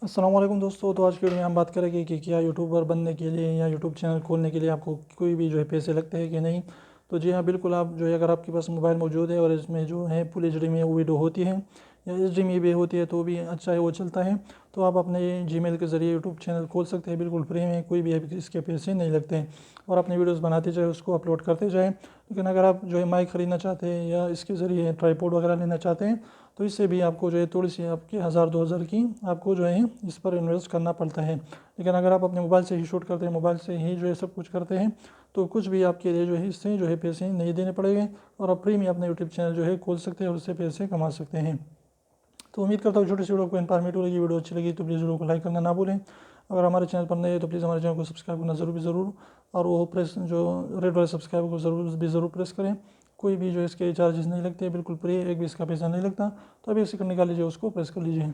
अस्सलाम वालेकुम दोस्तों। तो आज की वीडियो में हम बात करेंगे कि क्या यूट्यूबर बनने के लिए या यूट्यूब चैनल खोलने के लिए आपको कोई भी जो है पैसे लगते हैं कि नहीं। तो जी हाँ, बिल्कुल। आप जो है अगर आपके पास मोबाइल मौजूद है और इसमें जो है फुल एच डी में वो वीडियो होती है या एच डी में भी होती है तो भी अच्छा है, वो चलता है। तो आप अपने जीमेल के ज़रिए यूट्यूब चैनल खोल सकते हैं बिल्कुल फ्री में, कोई भी इसके पैसे नहीं लगते हैं। और अपनी वीडियोस बनाते जाए, उसको अपलोड करते जाएँ। लेकिन अगर आप जो है माइक ख़रीदना चाहते हैं या इसके ज़रिए ट्राईपॉड वगैरह लेना चाहते हैं तो इससे भी आपको जो है थोड़ी सी आपकी 1000-2000 की आपको जो है इस पर इन्वेस्ट करना पड़ता है। लेकिन अगर आप अपने मोबाइल से ही शूट करते हैं, मोबाइल से ही जो है सब कुछ करते हैं तो कुछ भी आपके लिए जो है इससे जो है पैसे नहीं देने पड़ेंगे और आप फ्री में अपना यूट्यूब चैनल जो है खोल सकते हैं और उससे पैसे कमा सकते हैं। तो उम्मीद करता हूँ छोटी सी वीडियो को इन्फॉर्मेटिव लगी। वीडियो अच्छी लगी तो प्लीज़ वीडियो को लाइक करना ना भूलें। अगर हमारे चैनल पर नए हैं तो प्लीज़ हमारे चैनल को सब्सक्राइब करना ज़रूर और वो प्रेस जो रेड वाले सब्सक्राइब को ज़रूर प्रेस करें। कोई भी जो इसके चार्जेस नहीं लगते, बिल्कुल फ्री, एक भी इसका पैसा नहीं लगता। तो अभी इसे निकाल लीजिए, उसको प्रेस कर लीजिए।